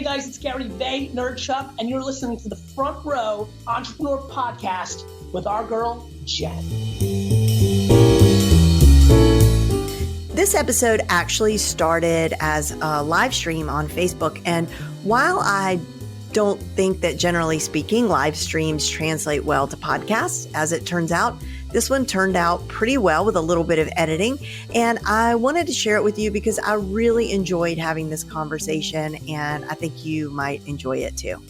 guys, it's Gary Vay, Nerdchuck, and you're listening to the Front Row Entrepreneur Podcast with our girl, Jen. This episode actually started as a live stream on Facebook, and while I don't think that generally speaking, live streams translate well to podcasts, as it turns out, this one turned out pretty well with a little bit of editing. And I wanted to share it with you because I really enjoyed having this conversation, and I think you might enjoy it too.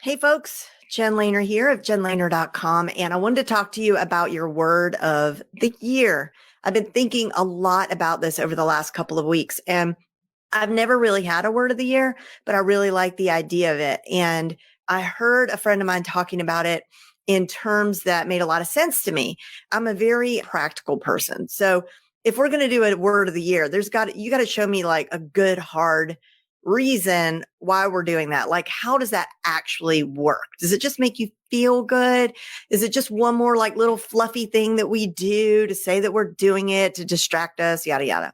Hey folks, Jen Lehner here of jenlehner.com. And I wanted to talk to you about your word of the year. I've been thinking a lot about this over the last couple of weeks, and I've never really had a word of the year, but I really like the idea of it. And I heard a friend of mine talking about it in terms that made a lot of sense to me. I'm a very practical person. So if we're going to do a word of the year, you got to show me like a good, hard reason why we're doing that. Like, how does that actually work? Does it just make you feel good? Is it just one more like little fluffy thing that we do to say that we're doing it to distract us, yada, yada.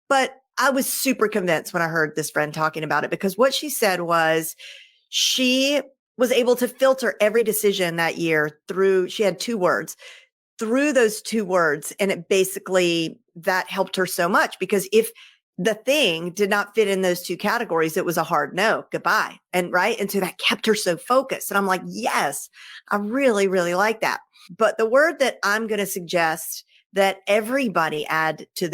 But I was super convinced when I heard this friend talking about it, because what she said was she was able to filter every decision that year through, she had two words, through those two words. And it basically, that helped her so much, because if the thing did not fit in those two categories, it was a hard no, goodbye. And right. And so that kept her so focused. And I'm like, yes, I really, really like that. But the word that I'm going to suggest that everybody add to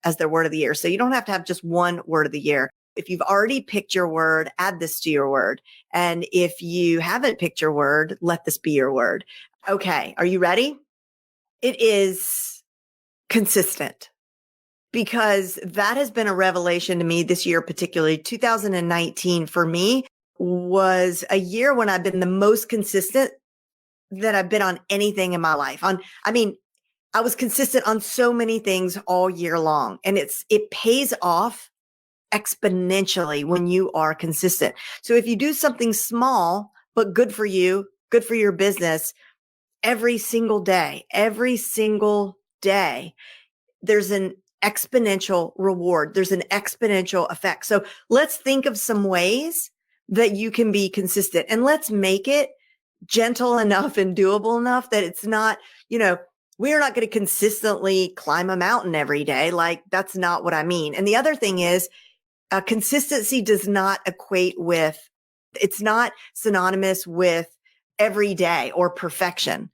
as their word of the year. So you don't have to have just one word of the year. If you've already picked your word, add this to your word. And if you haven't picked your word, let this be your word. Okay. Are you ready? It is consistent, because that has been a revelation to me this year, particularly 2019 for me was a year when I've been the most consistent that I've been on anything in my life. I was consistent on so many things all year long, and it pays off exponentially when you are consistent. So if you do something small, but good for you, good for your business, every single day, there's an exponential reward. There's an exponential effect. So let's think of some ways that you can be consistent, and let's make it gentle enough and doable enough that it's not, we are not going to consistently climb a mountain every day. Like, that's not what I mean. And the other thing is, consistency does not it's not synonymous with every day or perfection.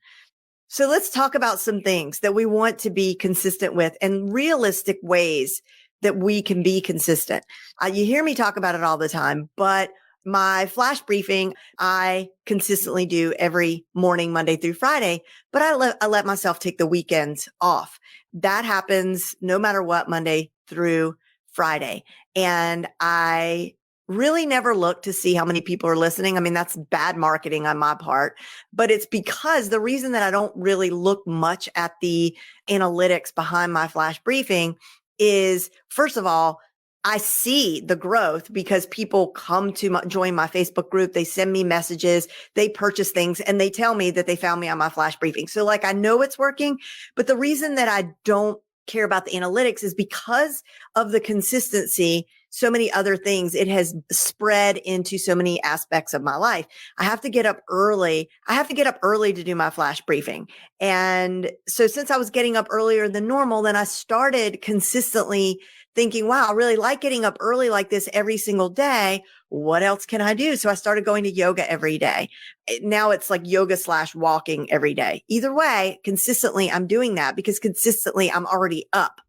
So let's talk about some things that we want to be consistent with and realistic ways that we can be consistent. You hear me talk about it all the time, but my flash briefing, I consistently do every morning, Monday through Friday, but I let myself take the weekends off. That happens no matter what, Monday through Friday. And I really never look to see how many people are listening. I mean, that's bad marketing on my part, but it's because the reason that I don't really look much at the analytics behind my flash briefing is, first of all, I see the growth because people come to join my Facebook group. They send me messages, they purchase things, and they tell me that they found me on my flash briefing. So like, I know it's working, but the reason that I don't care about the analytics is because of the consistency. So many other things, it has spread into so many aspects of my life. I have to get up early. To do my flash briefing. And so since I was getting up earlier than normal, then I started consistently thinking, wow, I really like getting up early like this every single day. What else can I do? So I started going to yoga every day. Now it's like yoga / walking every day. Either way, consistently, I'm doing that because consistently I'm already up.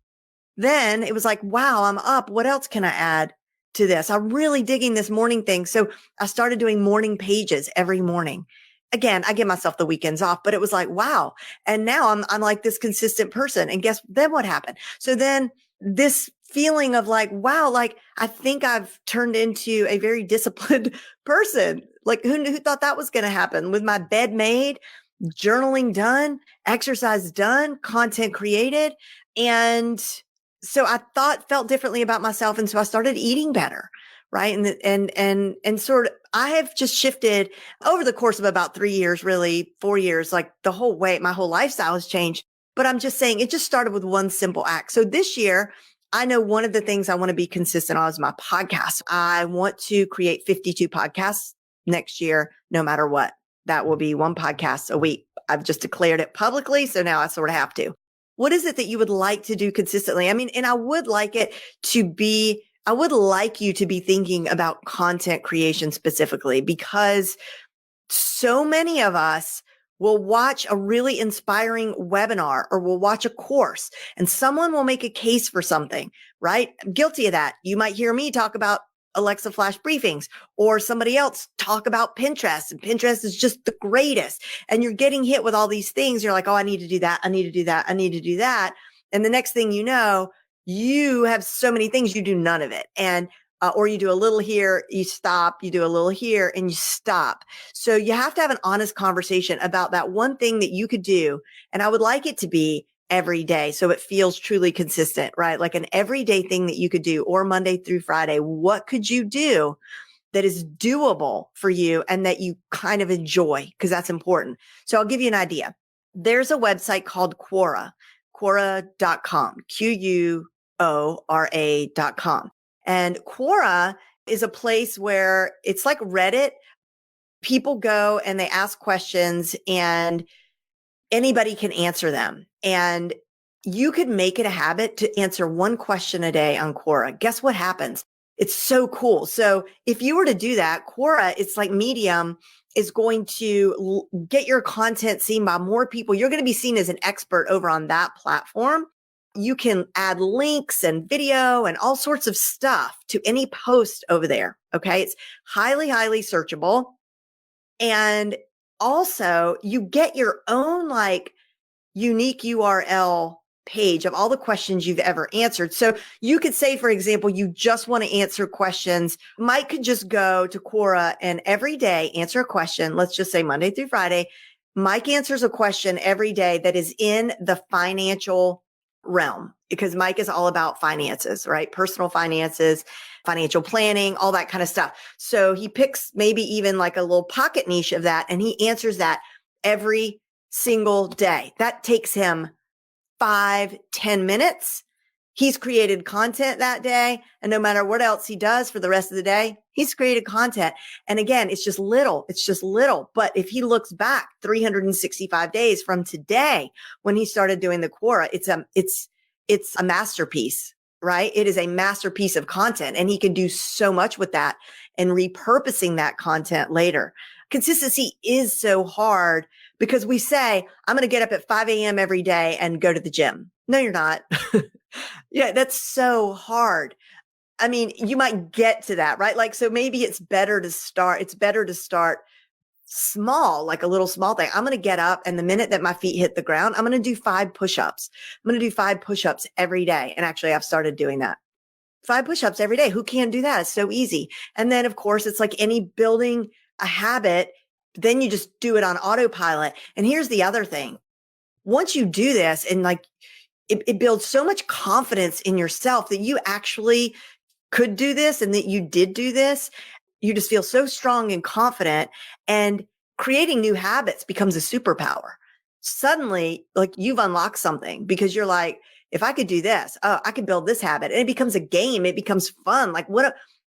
Then it was like, wow, I'm up. What else can I add to this? I'm really digging this morning thing. So I started doing morning pages every morning. Again, I give myself the weekends off, but it was like, wow. And now I'm like this consistent person. And guess then what happened? So then this feeling of like, wow, like I think I've turned into a very disciplined person. Like who thought that was going to happen? With my bed made, journaling done, exercise done, content created. And so I felt differently about myself. And so I started eating better. Right. And sort of, I have just shifted over the course of about 3 years, really 4 years, like the whole way, my whole lifestyle has changed. But I'm just saying it just started with one simple act. So this year I know one of the things I want to be consistent on is my podcast. I want to create 52 podcasts next year, no matter what. That will be one podcast a week. I've just declared it publicly. So now I sort of have to. What is it that you would like to do consistently? I mean, and I would like you to be thinking about content creation specifically, because so many of us will watch a really inspiring webinar or we'll watch a course and someone will make a case for something, right? I'm guilty of that. You might hear me talk about Alexa flash briefings or somebody else talk about Pinterest, and Pinterest is just the greatest. And you're getting hit with all these things. You're like, oh, I need to do that. I need to do that. I need to do that. And the next thing you know, you have so many things, you do none of it. And or you do a little here, you stop, you do a little here and you stop. So you have to have an honest conversation about that one thing that you could do. And I would like it to be every day, so it feels truly consistent, right? Like an everyday thing that you could do, or Monday through Friday. What could you do that is doable for you and that you kind of enjoy? Because that's important. So I'll give you an idea. There's a website called Quora.com, Quora.com. And Quora is a place where it's like Reddit. People go and they ask questions and anybody can answer them. And you could make it a habit to answer one question a day on Quora. Guess what happens? It's so cool. So if you were to do that, Quora, it's like Medium, is going to get your content seen by more people. You're going to be seen as an expert over on that platform. You can add links and video and all sorts of stuff to any post over there. Okay. It's highly, highly searchable. And also you get your own like unique URL page of all the questions you've ever answered. So you could say, for example, you just want to answer questions. Mike could just go to Quora and every day answer a question. Let's just say Monday through Friday. Mike answers a question every day that is in the financial realm, because Mike is all about finances, right? Personal finances, financial planning, all that kind of stuff. So he picks maybe even like a little pocket niche of that, and he answers that every single day. That takes him 5-10 minutes. He's created content that day. And no matter what else he does for the rest of the day, he's created content. And again, it's just little. But if he looks back 365 days from today, when he started doing the Quora, it's a masterpiece, right? It is a masterpiece of content, and he can do so much with that and repurposing that content later. Consistency is so hard because we say, I'm going to get up at 5 a.m. every day and go to the gym. No, you're not. Yeah, that's so hard. I mean, you might get to that, right? Like, so maybe it's better to start small, like a little small thing. I'm going to get up, and the minute that my feet hit the ground, I'm going to do 5 push-ups. I'm going to do 5 push-ups every day. And actually, I've started doing that. 5 push-ups every day. Who can't do that? It's so easy. And then, of course, it's like any building a habit, then you just do it on autopilot. And here's the other thing. Once you do this, and like it builds so much confidence in yourself that you actually could do this and that you did do this. You just feel so strong and confident, and creating new habits becomes a superpower. Suddenly, like you've unlocked something because you're like, if I could do this, oh, I could build this habit. And it becomes a game. It becomes fun. Like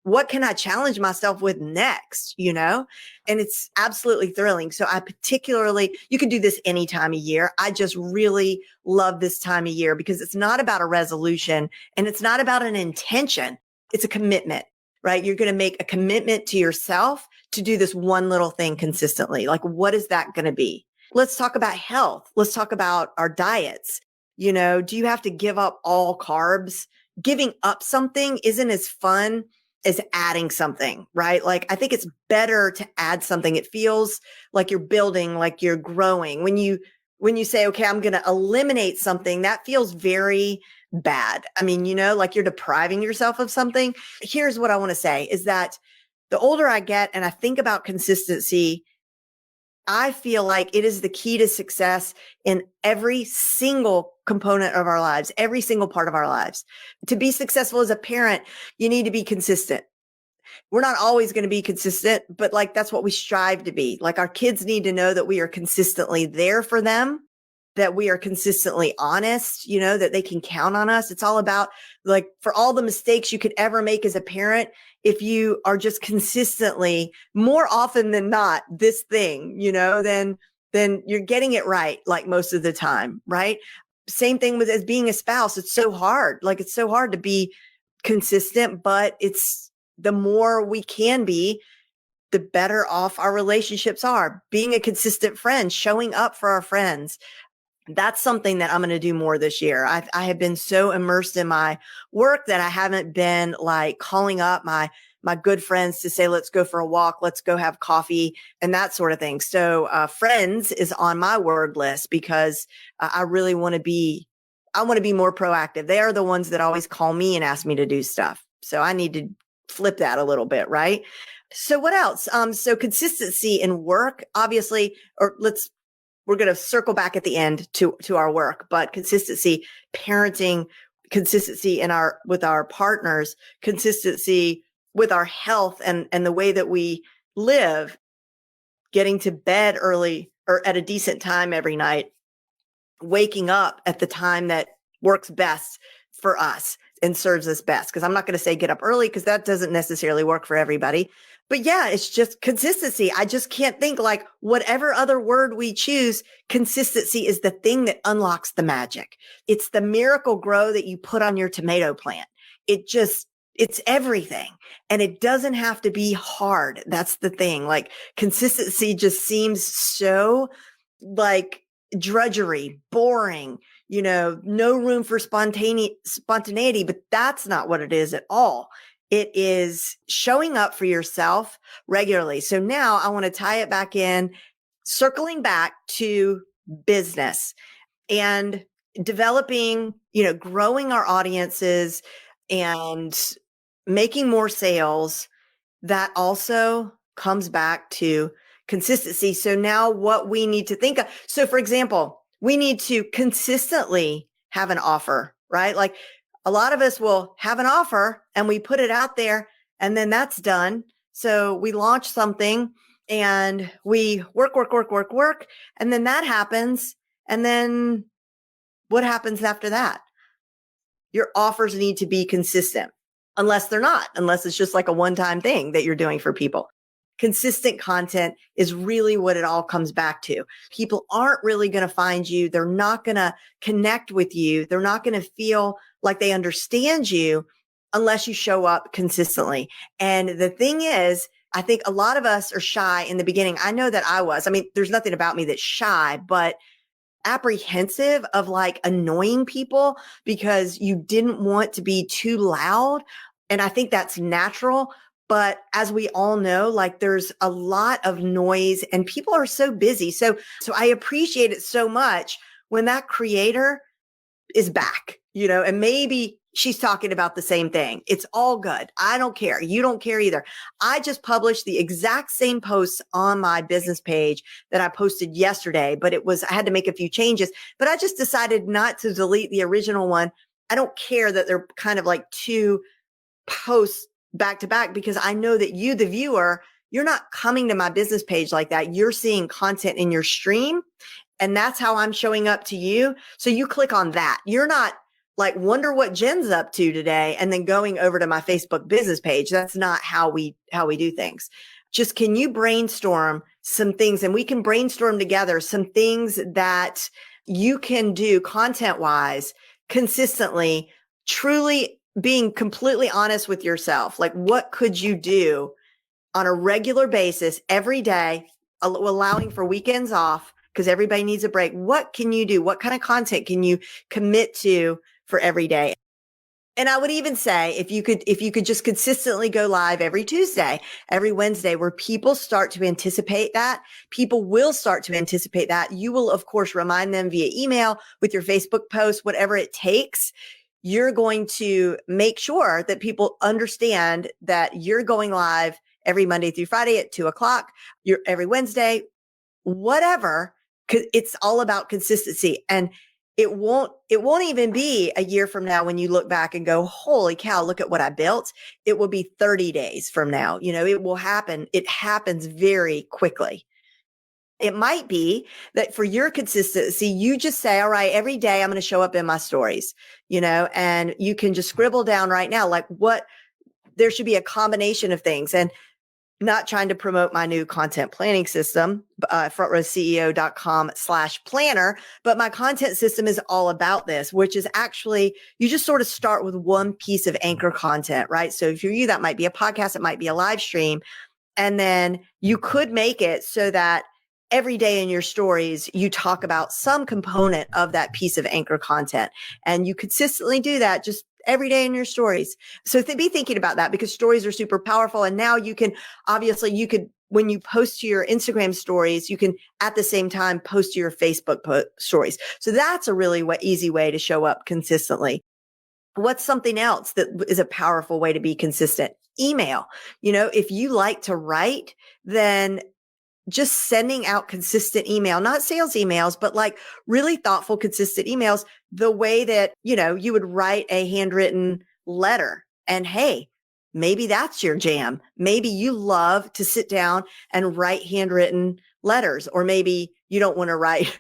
what can I challenge myself with next, you know? And it's absolutely thrilling. So you can do this any time of year. I just really love this time of year because it's not about a resolution and it's not about an intention. It's a commitment, right? You're going to make a commitment to yourself to do this one little thing consistently. Like, what is that going to be? Let's talk about health. Let's talk about our diets. You know, do you have to give up all carbs? Giving up something isn't as fun as adding something, right? Like, I think it's better to add something. It feels like you're building, like you're growing. When you say, okay, I'm going to eliminate something, that feels very bad. I mean, you know, like you're depriving yourself of something. Here's what I want to say is that the older I get and I think about consistency, I feel like it is the key to success in every single component of our lives, every single part of our lives. To be successful as a parent, you need to be consistent. We're not always going to be consistent, but like that's what we strive to be. Like our kids need to know that we are consistently there for them. that we are consistently honest, that they can count on us. It's all about, like, for all the mistakes you could ever make as a parent, if you are just consistently, more often than not, this thing, then you're getting it right, like, most of the time, right? Same thing with as being a spouse. It's so hard. Like, it's so hard to be consistent, but it's the more we can be, the better off our relationships are. Being a consistent friend, showing up for our friends, that's something that I'm going to do more this year. I have been so immersed in my work that I haven't been like calling up my good friends to say, let's go for a walk, let's go have coffee, and that sort of thing. So friends is on my word list because I really want to be more proactive. They are the ones that always call me and ask me to do stuff. So I need to flip that a little bit, right? So what else? So consistency in work, obviously, we're going to circle back at the end to our work, but consistency, parenting, consistency with our partners, consistency with our health and the way that we live, getting to bed early or at a decent time every night, waking up at the time that works best for us and serves us best. Because I'm not going to say get up early because that doesn't necessarily work for everybody. But yeah, it's just consistency. I just can't think, like, whatever other word we choose, consistency is the thing that unlocks the magic. It's the miracle grow that you put on your tomato plant. It's everything. And it doesn't have to be hard. That's the thing. Like, consistency just seems so like drudgery, boring, no room for spontaneity, but that's not what it is at all. It is showing up for yourself regularly. So now I want to tie it back in, circling back to business and developing, growing our audiences and making more sales. That also comes back to consistency. So now what we need to think of. So for example, we need to consistently have an offer, right? Like, a lot of us will have an offer and we put it out there and then that's done. So we launch something and we work. And then that happens. And then what happens after that? Your offers need to be consistent, unless it's just like a one-time thing that you're doing for people. Consistent content is really what it all comes back to. People aren't really going to find you. They're not going to connect with you. They're not going to feel like they understand you unless you show up consistently. And the thing is, I think a lot of us are shy in the beginning. I know that I was. I mean, there's nothing about me that's shy, but apprehensive of like annoying people because you didn't want to be too loud. And I think that's natural. But as we all know, like, there's a lot of noise and people are so busy. So I appreciate it so much when that creator is back, and maybe she's talking about the same thing. It's all good. I don't care. You don't care either. I just published the exact same post on my business page that I posted yesterday, but I had to make a few changes, but I just decided not to delete the original one. I don't care that they're kind of like two posts back to back, because I know that you, the viewer, you're not coming to my business page like that. You're seeing content in your stream, and that's how I'm showing up to you. So you click on that. You're not like, wonder what Jen's up to today, and then going over to my Facebook business page. That's not how we do things. Just, can you brainstorm some things, and we can brainstorm together some things that you can do content wise consistently, truly being completely honest with yourself. Like, what could you do on a regular basis every day, allowing for weekends off because everybody needs a break? What can you do? What kind of content can you commit to for every day? And I would even say, if you could just consistently go live every Tuesday, every Wednesday, where people start to anticipate that, people will start to anticipate that. You will, of course, remind them via email, with your Facebook post, whatever it takes. You're going to make sure that people understand that you're going live every Monday through Friday at 2:00. You're every Wednesday, whatever. It's all about consistency. And it won't even be a year from now when you look back and go, holy cow, look at what I built. It will be 30 days from now. It will happen. It happens very quickly. It might be that for your consistency, you just say, all right, every day I'm going to show up in my stories, and you can just scribble down right now, like there should be a combination of things. And not trying to promote my new content planning system, frontrowceo.com/planner, but my content system is all about this, which is actually, you just sort of start with one piece of anchor content, right? So if you, that might be a podcast, it might be a live stream. And then you could make it so that every day in your stories, you talk about some component of that piece of anchor content. And you consistently do that just every day in your stories. So be thinking about that, because stories are super powerful. And now you could, when you post to your Instagram stories, you can at the same time post to your Facebook stories. So that's a really easy way to show up consistently. What's something else that is a powerful way to be consistent? Email. If you like to write, then just sending out consistent email, not sales emails, but like really thoughtful, consistent emails, the way that, you would write a handwritten letter. And hey, maybe that's your jam. Maybe you love to sit down and write handwritten letters, or maybe you don't want to write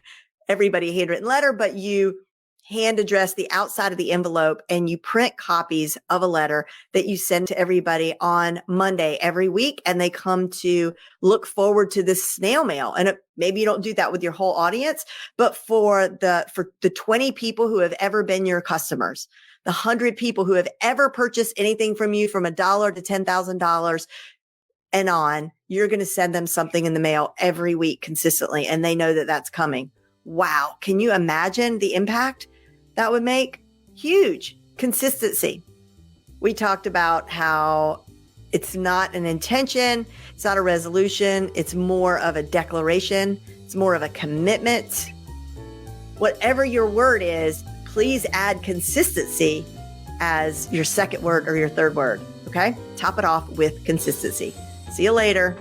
everybody a handwritten letter, but you hand address the outside of the envelope and you print copies of a letter that you send to everybody on Monday every week. And they come to look forward to this snail mail. And maybe you don't do that with your whole audience, but for the 20 people who have ever been your customers, the 100 people who have ever purchased anything from you from $1 to $10,000 and on, you're going to send them something in the mail every week consistently. And they know that that's coming. Wow. Can you imagine the impact that would make? Huge. Consistency. We talked about how it's not an intention. It's not a resolution. It's more of a declaration. It's more of a commitment. Whatever your word is, please add consistency as your second word or your third word. Okay? Top it off with consistency. See you later.